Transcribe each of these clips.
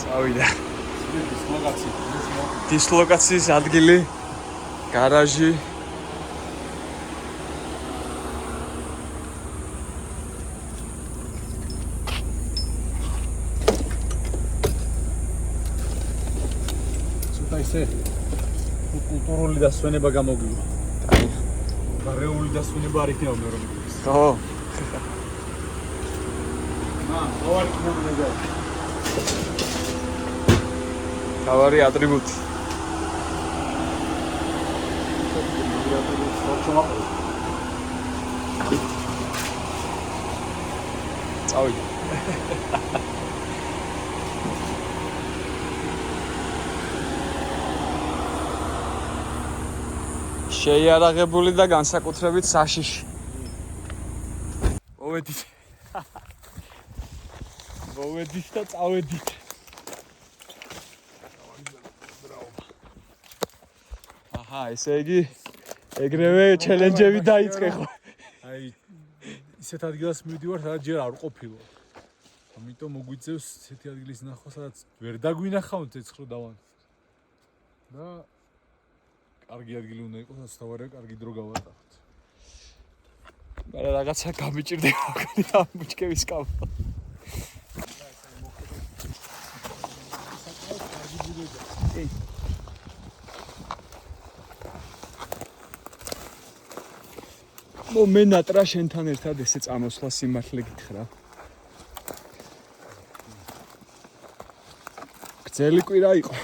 წავიდა. დისლოკაციის ადგილი, გარაჟი. ცოტა ისე კულტურული დასვენება გამოგვივა. გარეული დასვენება არ იქნება მე რომ მიგეს. ხო. ავარ მომნედა. თავარი ატრიბუტი. წავიდა. შეიარაღებული და განსაკუთრებით საშიში. მოვედით. მოვედით და წავედით. აჰა, ესე იგი ეგრევე ჩელენჯები დაიწყე ხო? აი ისეთ ადგილას მივდივარ, სადაც ჯერ არ ყოფილო. ამიტომ მოგვიწევს ესეთი ადგილის ნახვა, სადაც ვერ დაგვინახავთ ეცხრო დავან. და კარგი ადგილი უნდა იყოს, რაც თავარია კარგი დრო გავატაროთ. მაგრამ რაღაცა გამიჭირდება ამ ბუჩქების კამო. მე ნატრა შენთან ერთად ესე წამოსვლა სიმართლე გითხრა. გრძელი კვირა იყო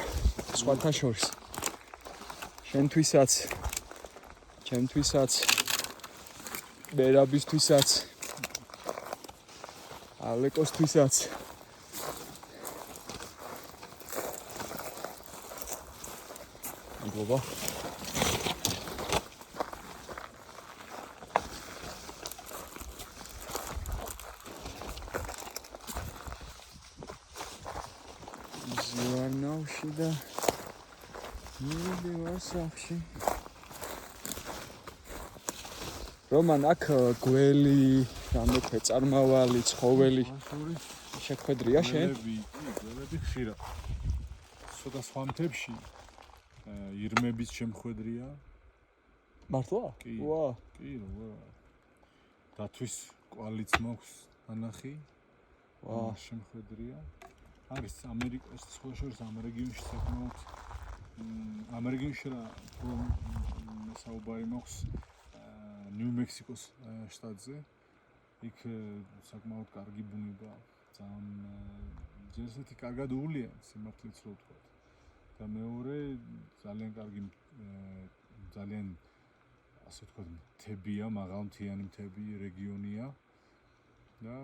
სხვათა შორის. შენთვისაც, ჩემთვისაც, ბერაბისთვისაც, ალეკოსთვისაც. მოგობა. ზუარნავში და მივიდივარ სახში. რომან აქ გველი, რამე წარმავალი, ცხოველი შეხვედრია შენ? გველები ხშირად. ცოტა სხვა მთებში ირმების შემხვედრია. მართლა? ვა. კი, რა. დათვის კვალიც მაქვს ანახი. ვა, შემხვედრია. არის ამერიკის სხვა შორის ამ რეგიონში საკმაოდ ამ რეგიონში რა საუბარი მაქვს ნიუ-მექსიკოს შტატზე. იქ საკმაოდ კარგი ბუნება, ძალიან ჯერ ისეთი კარგად უვლია სიმართლეც რო ვთქვა. და მეორე ძალიან კარგი ძალიან ასე ვთქვათ მთებია, მაღალმთიანი მთები რეგიონია და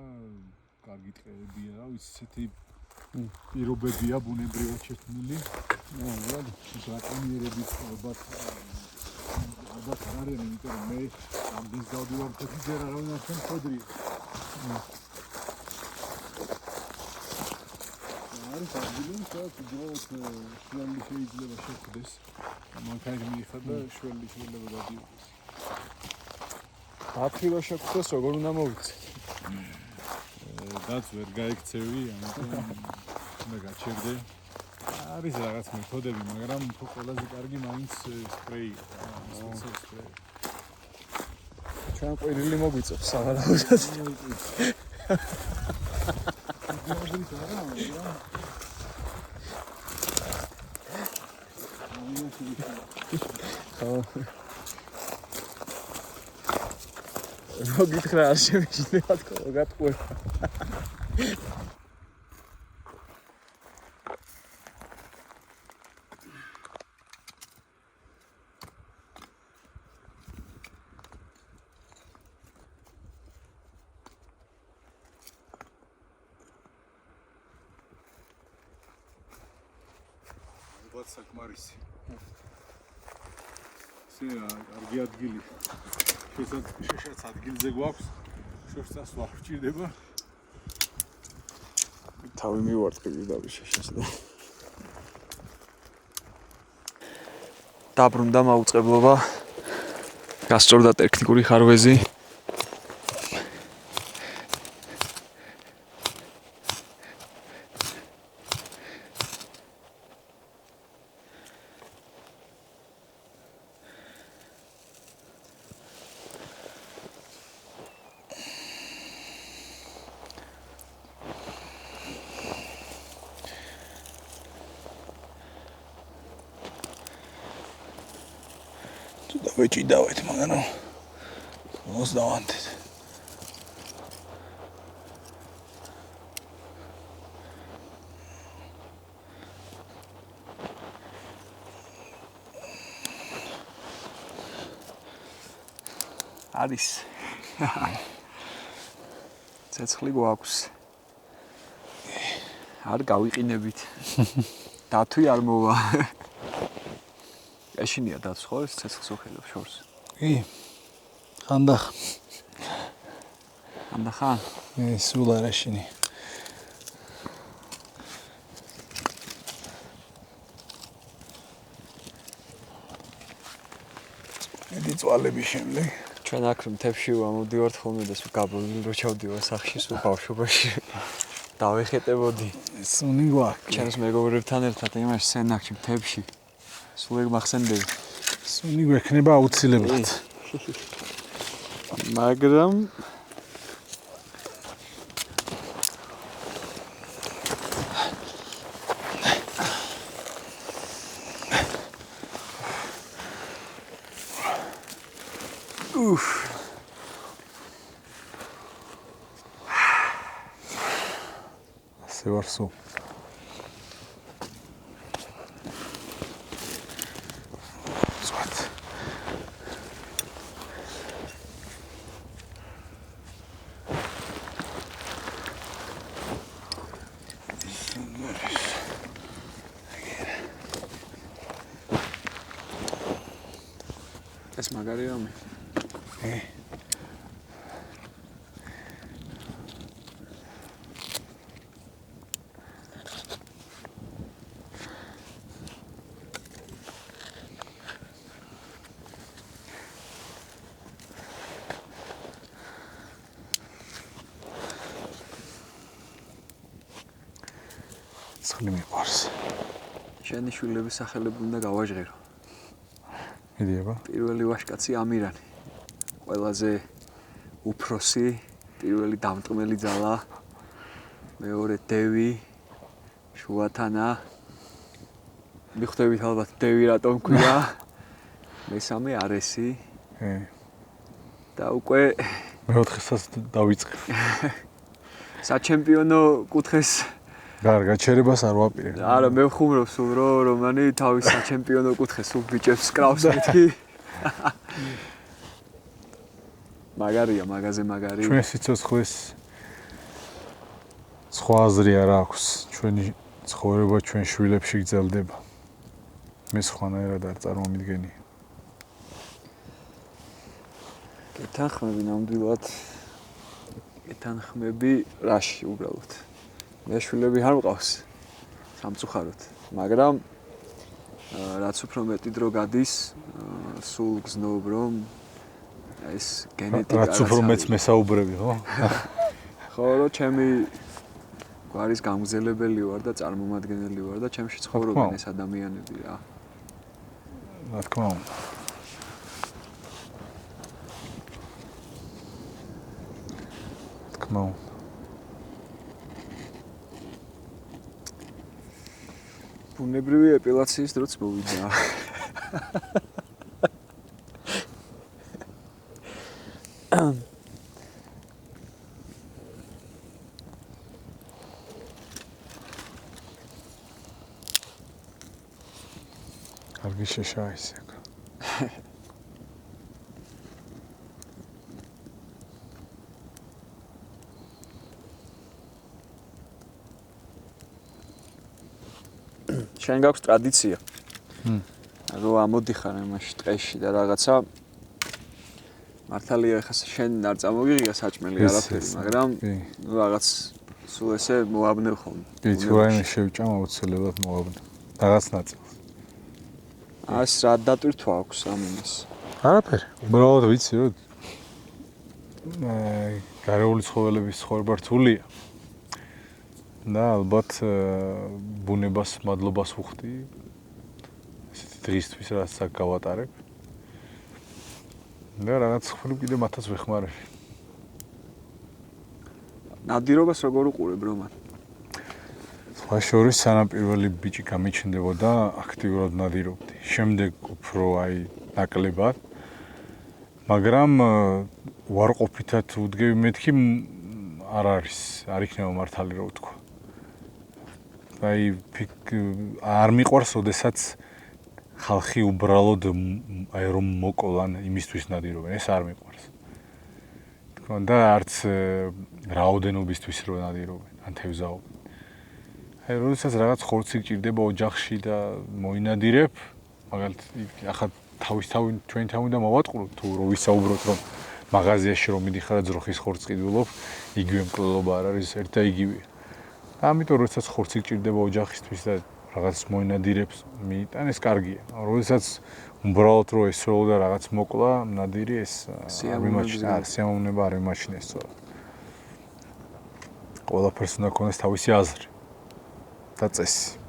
კარგი ტყეებია, რა ვიცი, ესეთი პირობებია ბუნებრივად შექმნილი. ბრაკონიერების ალბათ არ არის, იმიტომ რომ მე ამდენს დავდივარ თეთრი ჯერ არავინ არ შემხვედრია. არის ადგილი, სადაც უბრალოდ შველი შეიძლება შეხვდეს. მანქანით მიიხადა შველი შეიძლება გადიოდეს. დათვი რო შეხვდეს, როგორ უნდა მოვიქცე? დაც ვერ გაიქცევი, ამიტომ უნდა გაჩერდე. არის რაღაც მეთოდები, მაგრამ უფრო ყველაზე კარგი მაინც სპრეია, სპეციალური სპრეი. ჩვენ ყვირილი მოგვიწევს საღარაუდად. რო გითხრა არ შემეშინდება თქო, გატყუება. საკმარისი. ესე კარგი ადგილი. შეშაც ადგილზე გვაქვს. შორს წასვლა გვჭირდება. თავი მივარტყი და შეშაც და დაბრუნდა მაუწყებლობა. გასწორდა ტექნიკური ხარვეზი. ვეჭიდავეთ, მაგრამ მოსს დავანთეთ. არის. ცეცხლი გვაქვს. არ გავიყინებით. დათვი არ მოვა. ეშინია დათვს ხო ეს ცეცხლს ოხელებს შორს. კი. ხანდახ. ამდახან? სულ არ ეშინი. ედი წვალები შემდეგ. ჩვენ აქ მთებში ვამოდივართ ხოლმე და სულ გაბოლილი რო ჩავდივარ სახში სულ ბავშვობაში. დავეხეტებოდი. სუნი გვაქვს. ჩემს მეგობრებთან ერთად იმაში სენაკში მთებში. სულ ეგ მახსენდები. სუნი გვექნება აუცილებლად. მაგრამ ასე ვარ სულ. ეს მაგარი რამე. ცხლი მიყვარს. შენი შვილების სახელები უნდა გავაჟღერო. მიდიება. პირველი ვაჟკაცი ამირანი. ყველაზე უფროსი, პირველი დამტყმელი ძალა. მეორე დევი, შუათანა. მიხვდებით ალბათ დევი რატომ ქვია. მესამე არესი. და უკვე მეოთხესაც დავიწყე. საჩემპიონო კუთხეს გარგა ჩერებას არ ვაპირებ. არა, მე ვხუმრობ სულ რომ მანი თავის საჩემპიონო კუთხეს სულ ბიჭებს კრავს მეთქი. მაგარია, მაგაზე მაგარი. ჩვენ სიცოცხლეს სხვა აზრი არ აქვს. ჩვენი ცხოვრება ჩვენ შვილებში გრძელდება. მე სხვანაირად არ წარმომიდგენი. გეთანხმები ნამდვილად. გეთანხმები რაში უბრალოდ. მე შვილები არ მყავს სამწუხაროდ, მაგრამ რაც უფრო მეტი დრო გადის, სულ გზნობ რომ ეს გენეტიკა რაც უფრო მეც მესაუბრები, ხო? ხო, რომ ჩემი გვარის გამგზელებელი ვარ და წარმომადგენელი ვარ და ჩემში ცხოვრობენ ეს ადამიანები რა. რა თქმა უნდა. თქმა უნდა. ბუნებრივი ეპილაციის დროც მოვიდა. კარგი შეშა ისე. შენ გაქვს ტრადიცია. რომ ამოდიხარ იმაში ტყეში და რაღაცა მართალია ხა შენ არ წამოგიღია საჭმელი არაფერი, მაგრამ რაღაც სულ ესე მოაბნევ ხოლმე. კი, თუ რაიმე შევჭამ აუცილებლად მოაბნევ. რაღაც ნაწილს. ას რა დატვირთვა აქვს ამას? არაფერი. უბრალოდ ვიცი რომ გარეული ცხოველების ცხოვრება რთულია. და ალბათ ბუნებას მადლობას ვუხდი ესეთი დღისთვის რაც აქ გავატარებ. და რაღაც ხმები კიდე მათაც ვეხმარები. ნადირობას როგორ უყურებ რომან? სხვა შორის სანამ პირველი ბიჭი გამიჩნდებოდა აქტიურად ნადირობდი. შემდეგ უფრო აი ნაკლებად მაგრამ ვარყოფითად უდგები მეთქი არ არის, არ იქნება მართალი რა ვთქვა. აი არ მიყვარს, ოდესაც ხალხი უბრალოდ აი რომ მოკოლან იმისთვის ნადირობენ, ეს არ მიყვარს. თქო და არც რაოდენობისთვის რო ნადირობენ, ან თევზაობენ. აი როდესაც რაღაც ხორცი გჭირდება ოჯახში და მოინადირებ, მაგალითად ახლა ჩვენი თავი და მოვატყურო თუ რო ვისაუბროთ რომ მაღაზიაში რომ მიდიხარ და ძროხის ხორცს ყიდულობ, იგივე მკვლელობა არ არის ერთ და იგივეა. ამიტომ როდესაც ხორცი გჭირდება ოჯახისთვის და რაღაც მოინადირებს, მიიტან ეს კარგია. როდესაც უბრალოდ რო ესროლ და რაღაც მოკლა, ნადირი ეს სიამოვნება არ მიმაჩნია სწორად. ყველაფერს უნდა ქონდეს თავისი აზრი და წესი.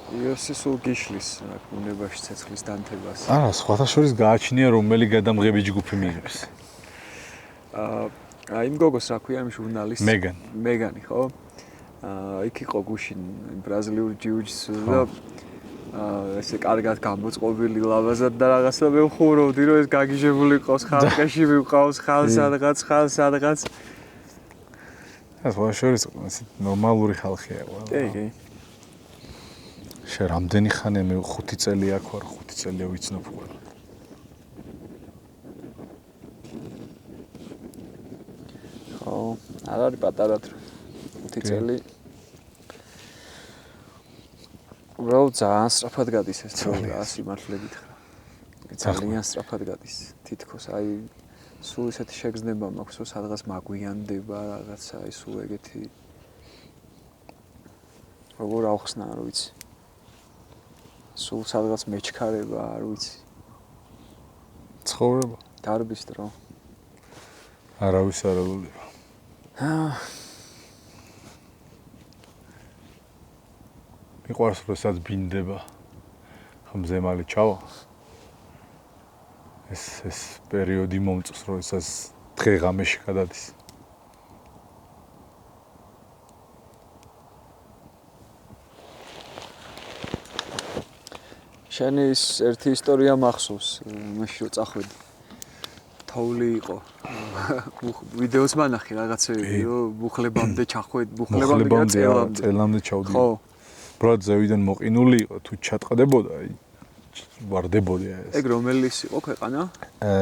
იოსი სულ გიშლის აქ უნებაში ცეცხლის დანთებას. არა, სხვათა შორის გააჩნია რომელი გადამღები ჯგუფი მიიღებს. იმ გოგოს რა ქვია იმ ჟურნალისტს? მეგანი, ხო? იქ იყო გუშინ ბრაზილიური ჯიუ-ჯიტსუ და ესე კარგად გამოწყობილი ლავაზად და რაღაცა მე ვხურავდი რომ ეს გაგიჟებული ყავს ხალხში მივყავს ხალხს სადღაც. ეს სხვა შორის ესე ნორმალური ხალხია ყველა. კი. რამდენი ხანია მე 5 წელი აქ ვარ, 5 წელია ვიცნობ ყველა. ხო, არ არის პატარად 5 წელი. უბრალოდ ძალიან სწრაფად გადის ეს წელი, სიმართლე გითხრა. ძალიან სწრაფად გადის. თითქოს აი სულ ისეთი შეგრძნება მაქვს, რომ სადღაც მაგვიანდება რაღაცა, აი სულ ეგეთი როგორ ავხსნა, არ ვიცი. სულ სადღაც მეჩქარება, არ ვიცი. ცხოვრება. დარბის დრო. არავის არ ელოდება. მიყვარს როდესაც ბინდება. ხმზე მალე ჩავა. ეს პერიოდი მომწონს, როდესაც დღე-ღამეში გადადის. შენი ის ერთი ისტორია მახსოვს, მაშინ რო წახვედი. თოვლი იყო. ვიდეოს მანახი რაღაცები, რომ მუხლებამდე ჩახვედი, წელამდე ჩავდი. ხო. უბრალოდ ზევიდან მოყინული იყო, თუ ჩატყდებოდა, აი ვარდებოდი ეს. ეგ რომელიც იყო ქვეყანა?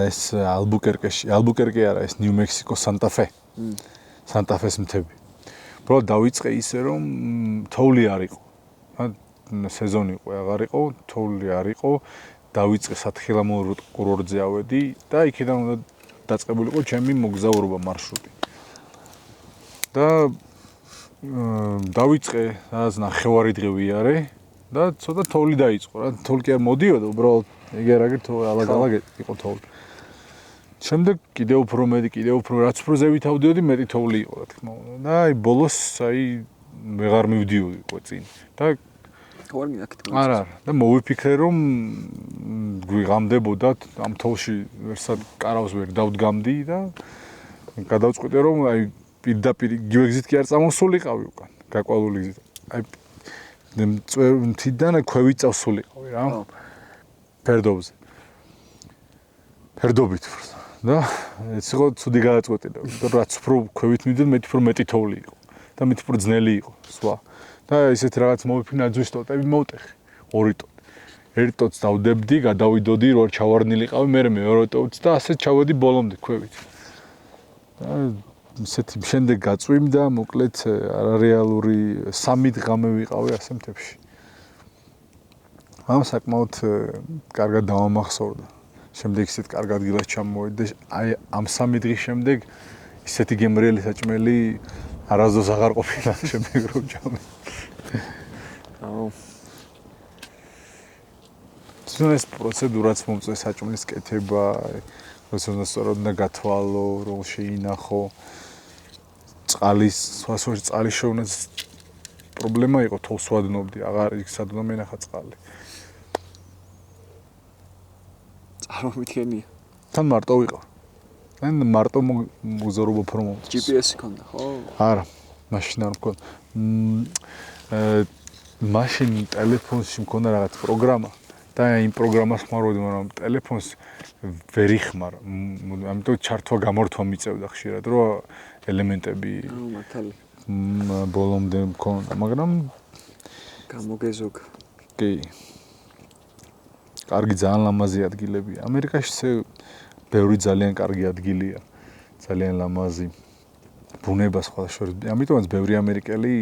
ეს ალბუკერკე არა, ეს ნიუ-მექსიკო სანტა-ფე. სანტა-ფეს მთები. უბრალოდ დავიწყე ისე რომ თოვლი არ იყო. სეზონი იყო, აღარ იყო, თოვლი არ იყო. დავიწყე სათხილამურო კურორტზე ავედი და იქიდან უნდა დაწყებულიყო ჩემი მოგზაურობა მარშრუტი. და დავიწყე, რაღაც ნახევარი დღე ვიარე და ცოტა თოვლი დაიწყო რა. თოვლი კი არ მოდიოდა, უბრალოდ ეგ ალაგ-ალაგ იყო თოვლი. შემდეგ კიდევ უფრო რაც უფრო ზევით ავდიოდი, მეტი თოვლი იყო რა თქმა უნდა. და აი ბოლოს აი ვეღარ მივდიოდი ყო წინ. და ვარ მინახეთ. არა, და მოვიფიქრე რომ გვიღამდებოდათ ამ თოლში ვერსად კარავს ვერ დავდგამდი და გადავწყვიტე რომ აი პირდაპირ იგივე გზით კი არ წამოსულიყავი უკან, გაკვალული გზით. აი მთიდან ქვევით წავსულიყავი რა. ფერდობზე. ფერდობით და ეს იყო ცუდი გადაწყვეტილება, იმიტომ რომ რაც უფრო ქვევით მივდიოდი, მეტი თოვლი იყო და მეტი უფრო ძნელი იყო სხვა. და ისეთ რაღაც მოვიფიქრე ძვის ტოტები მოვტეხე 2 ტოტი. 1 ტოტს დავდებდი, გადავიდოდი, რო არ ჩავარნილიყავი, მე მეორე ტოტს და ასე ჩავედი ბოლომდე ქვევით. და ისეთი შემდეგ გაწვიმდა, მოკლედ არარეალური 3 დღე ვიყავი ასე მთებში. ამ საკმაოდ კარგად დავამახსოვრდა. შემდეგ ისეთ კარგ ადგილას ჩამოვედი და აი ამ 3 დღის შემდეგ ისეთი გემრიელი საჭმელი არასდროს აღარ ყოფილა შემდეგ რომ ჩამოვედი. ეს პროცედურაც მომწონს საჭმლის კეთება, როცა სწორად უნდა გათვალო, რომ შეინახო. წყალის, სხვადასხვა წყალის შეუნაც პრობლემა იყო, თოლს ვადნობდი, აღარ იქ სად უნდა მენახა წყალი. წარმოვიდგენია. თან მარტო ვიყავ. ან მარტო მოგზაურობა უფრო მომწონს. GPS-ი ქონდა, ხო? არა, მაშინ არ მქონდა. მაშინ ტელეფონში მქონდა რაღაც პროგრამა და იმ პროგრამას ხმარობდი, მაგრამ ტელეფონს ვერ იხმარ. ამიტომ ჩართვა გამორთვა მიწევდა ხშირად, რომ ელემენტები მართალი. ბოლომდე მქონდა, მაგრამ გამოგეზოგ. კი. კარგი ძალიან ლამაზი ადგილებია. ამერიკაში ბევრი ძალიან კარგი ადგილია. ძალიან ლამაზი ბუნება სხვადასხვა. ამიტომაც ბევრი ამერიკელი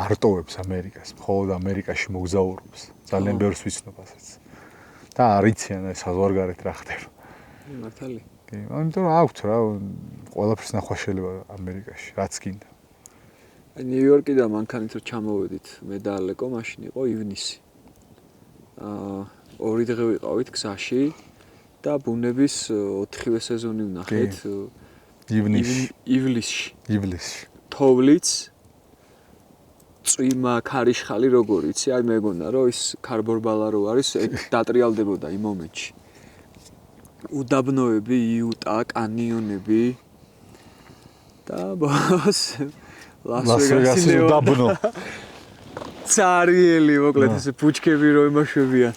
არ ტოვებს ამერიკას, მხოლოდ ამერიკაში მოგზაურობს. ძალიან ბევრს ვიცნობ ასეც. და არიციან ეს საზღვარგარეთ რა ხდება. მართალი. კი, ამიტომ აქვთ რა, ყველაფერს ნახვა შეიძლება ამერიკაში, რაც გინდა. ნიუ-იორკიდან მანქანით რომ ჩამოვედით, მე და ალეკო მაშინ იყო ივნისი. 2 დღე ვიყავით გზაში და ბუნების 4-ვე სეზონი ვნახეთ. ივლისში. თოვლიც წვიმა ქარიშხალი როგორ იცი, აი მეგონა რომ ის ქარბორბალა რო არის, დატრიალდებოდა იმ მომენტში. უდაბნოები, იუტა, კანიონები და ბოს ლას-ვეგასი უდაბნო. цариელი, მოკლედ ესე ფუჩკები რო იმაშვებიან.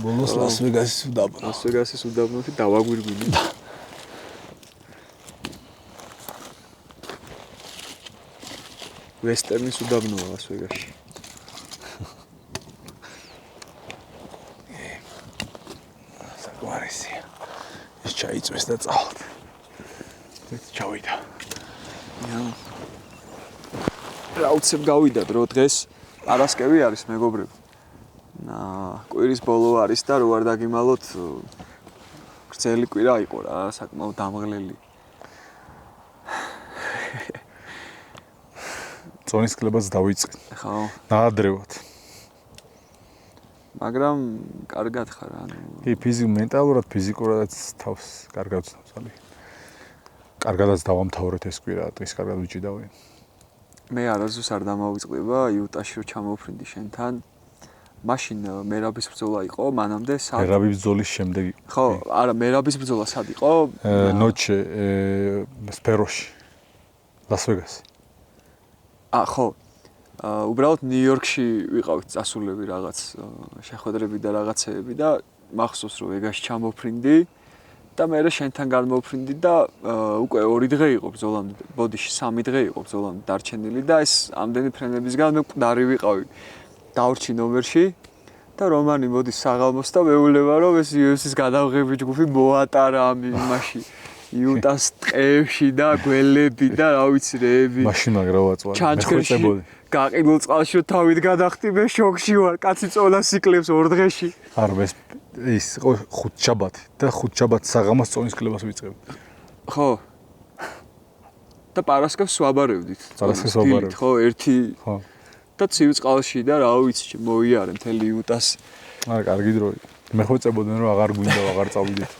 ბოლოს ლას-ვეგასის უდაბნო. ლას-ვეგასის უდაბნოში დავაგვირგვინე. ვესტერნის უდაბნოა ლას-ვეგასში. საგვარისი. ის ჩაიწვეს და წავალთ. ეს ჩავიდა. რაუცებ გავიდათ რო დღეს პარასკევი არის მეგობრებო. კვირის ბოლო არის და რო არ დაგიმალოთ გრძელი კვირა იყო რა, საკმაოდ დამღლელი. წონის კლებაც დავიწყე. ხო. დაადრევოთ. მაგრამ კარგად ხარ, ანუ კი, მენტალურად, ფიზიკურადაც თავს კარგად ვცნობ ძალიან. კარგადაც დავამთავრეთ ეს კვირა, დღეს კარგად ვიჭიდავენ. მე არასდროს არ დამავიწყდება იუტაში რო ჩამოვფრინდი შენთან. მაშინ მერაბის ბრძოლა იყო, მანამდე მერაბის ბრძოლის შემდეგ იყო. ხო, არა, მერაბის ბრძოლა სად იყო? ნოჩე სფეროში. ლას-ვეგასი. ხო. უბრალოდ ნიუ-იორკში ვიყავით წასულები რაღაც შეხვედრები და რაღაცეები და მახსოვს რომ ვეგასში ჩამოვფრინდი და მე შენთან გამოვფრინდი და უკვე 2 დღე იყო ბრძოლამდე, ბოდიში 3 დღე იყო ბრძოლამდე დარჩენილი და ეს ამდენი ფრენებისგან მე მკვდარი ვიყავი. დავრჩი ნომერში და რომანი მოდის საღამოს და მეულება რომ ეს UFC-ს გადავღები ჯგუფი მოატარა ამ იმაში იუტას ტყეებში და გველები და რა ვიცი რეები. მაშინ მაგრა ვაწვარი. ჩანჩქერში გაყიდულ წყალში თავით გადახტი მე შოქში ვარ. კაცი წოლას იკლებს 2 დღეში. არ ის იყო ხუთშაბათი და ხუთშაბათს საღამოს წონის კლებას ვიწყებ. ხო. და პარასკევს ვაბარებდით. პარასკევს ვაბარებდით. ხო, ერთი ხო. და ცივ წყალში და რა ვიცი, მოიარე მთელი იუტას. არა, კარგი დროი. მე ხო წებოდნენ რომ აღარ გვინდა, აღარ წავიდეთ.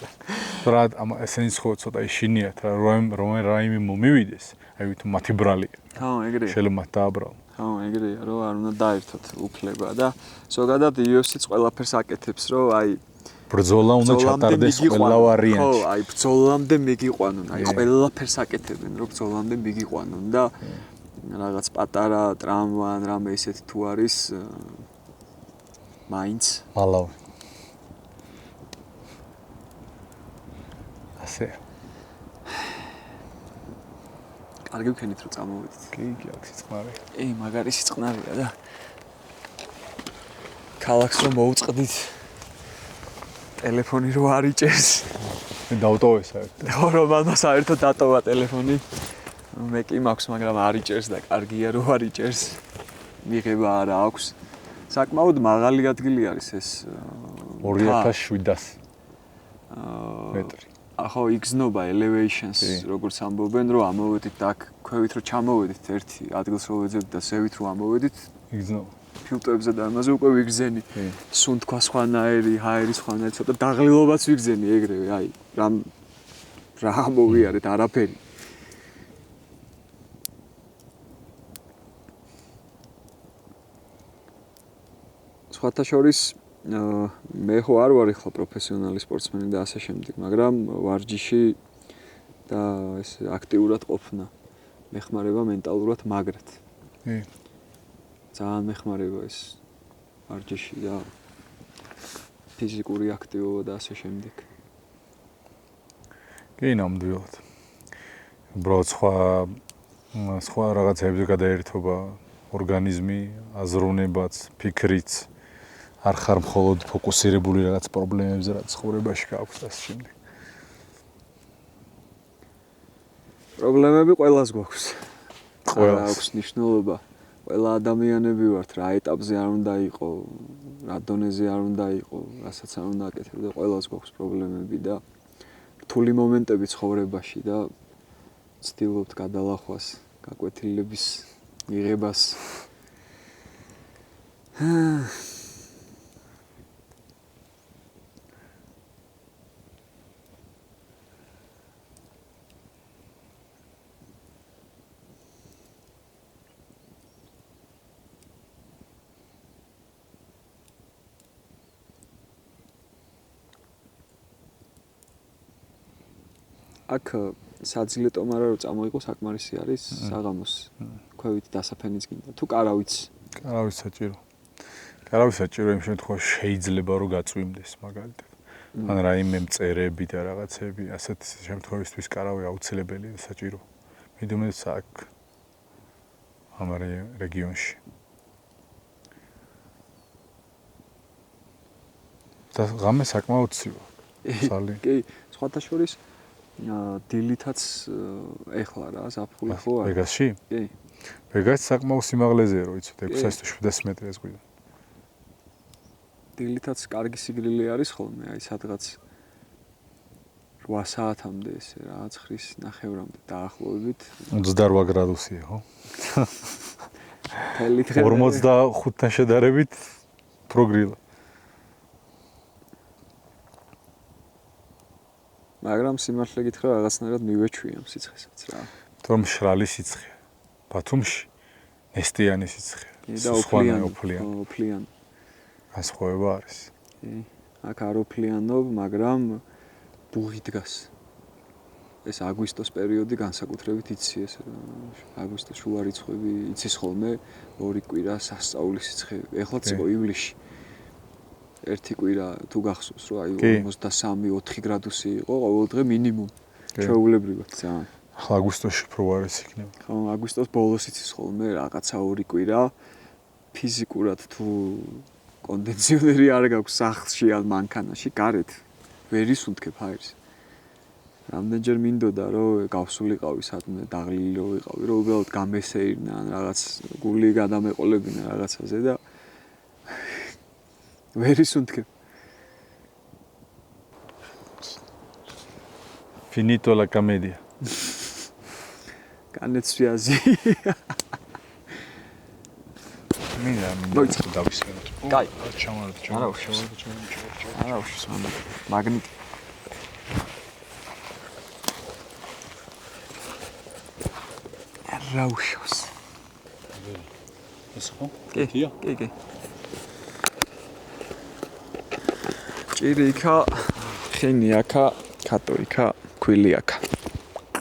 რა ესენიც ხო ცოტა იშინიათ რა, რომ რაიმე მომივიდეს, აი ვითომ მათი ბრალი. ხო, ეგრეა. შეიძლება მათ დააბრალო. ხო, ეგრეა, რომ არ უნდა დაერთოთ უფლება და ზოგადად UFC-ც ყველაფერს აკეთებს, რომ აი ბრძოლა უნდა ჩატარდეს ყველა ვარიანტი. ხო, აი ბრძოლამდე მიგიყვანონ, აი ყველაფერს აკეთებენ, რომ ბრძოლამდე მიგიყვანონ და რაღაც პატარა ტრამვა ან რამე ისეთი თუ არის მაინც მალავი. ასე. კარგი ვქენით რომ წამოვიდეთ. კი, აქ სიწყნარია. მაგარი სიწყნარია და ქალაქს რომ მოუწყდით ტელეფონი რო არ იჭერს. მე დავტოვე საერთოდ. ხო, რომელმა საერთოდ დატოვა ტელეფონი. მე კი მაქვს, მაგრამ არ იჭერს და კარგია რომ არ იჭერს. მიღება არა აქვს. საკმაოდ მაღალი ადგილი არის ეს 2700 მეტრი. ხო, იგზნობა elevations, როგორც ამბობენ, რომ ამოვედით და აქ ქვევით რომ ჩამოვედით ერთი ადგილს რო ვეძებთ და ზევით რო ამოვედით, იგზნობა. ფილტრებზე და ამაზე უკვე ვიგზენი. სუნთქვა სხვანაირი, ჰაერი სხვანაირი, ცოტა დაღლილობაც ვიგზენი ეგრევე, აი, რა მოვიარეთ, არაფერი. სხვათა შორის მე ხო არ ვარ ახლა პროფესიონალი სპორტსმენი და ასე შემდეგ, მაგრამ ვარჯიში და ეს აქტიურად ყოფნა მეხმარება მენტალურად მაგრად. კი. ძალიან მეხმარება ეს ვარჯიში და ფიზიკური აქტივობა და ასე შემდეგ. კი, ნამდვილად. უბრალოდ სხვა რაღაცებზე გადაერთობა ორგანიზმი, აზროვნებაც, ფიქრიც არ ხარ მხოლოდ ფოკუსირებული რაღაც პრობლემებზე, რაც ცხოვრებაში გააქვს და ასე შემდეგ. პრობლემები ყველას გვაქვს. ყველას. აქვს ნიშნულობა. ყველა ადამიანები ვართ, რა ეტაპზე არ უნდა იყო, რა დონეზე არ უნდა იყო, რასაც არ უნდა აკეთებდე, ყველას გვაქვს პრობლემები და რთული მომენტები ცხოვრებაში და ვცდილობთ გადალახვას, გაკვეთილების მიღებას. აქ საძილეტომ არა რომ წამოიღო საკმარისი არის საღამოს ქვევით დასაფენიც გინდა თუ კარავიც კარავი საჭირო. კარავი საჭირო იმ შემთხვევაში შეიძლება რომ გაწვიმდეს მაგალითად. ან რაიმე მწერები და რაღაცები, ასეთი შემთხვევისთვის კარავი აუცილებელია და საჭირო. მიდუმეს აქ ამ რეგიონში. და ღამე საკმაოდ ცივა. სალი. კი, სხვათა შორის დილითაც ეხლა რა ზაფხული ხო არის? ვეგასში? კი. ვეგასში საკმაოდ სიმაღლეზეა რო იცოდე 600-700 მეტრს გვიდა. დილითაც კარგი სიგრილი არის ხოლმე, აი სადღაც 8 საათამდე ესე რა 9:30-მდე დაახლოებით. 28 გრადუსია, ხო? თელი დღე 45-თან შედარებით პროგრილა. მაგრამ სიმართლე გითხრა რაღაცნაირად მივეჩვია ამ სიცხესაც რა. თორემ მშრალი სიცხეა. ბათუმში ნესტიანი სიცხეა. და ოფლიანი. განსხვავება არის. კი. აქ არ ოფლიანობ, მაგრამ ბუღი დგას. ეს აგვისტოს პერიოდი განსაკუთრებით იცი ეს აგვისტოს შუა რიცხვები იცის ხოლმე 2 კვირა სასწაულის სიცხე. ეხლაც იყო ივლისში. ერთი კვირა თუ გახსოვს რომ აი 43-4 გრადუსი იყო ყოველდღე მინიმუმ. ჩვეულებრივად ძალიან. ახლა აგვისტოში უფრო არის იქნება. ხო, აგვისტოს ბოლოს იცის ხოლმე რაღაცა 2 კვირა ფიზიკურად თუ კონდიციონერი არ გაქვს სახლში ან მანქანაში, გარეთ ვერ ისუნთქებ აირს. რამდენჯერ მინდოდა რომ გავსულიყავი სადმე დაღლილი რო ვიყავი, რომ უბრალოდ გამესეირნა ან რაღაც გული გადამეყოლებინა რაღაცაზე და ვერ ისუნთქებ. Finito la commedia. განეცვიაზი. მინდა დავისვენოთ. კაი. ჩამოვარდ. არა უშავს. მაგნიტი. არა უშავს. ეს ხო? კი. ჭირიქა, ხინიაქა, ქატოიქა, ქვილიაქა.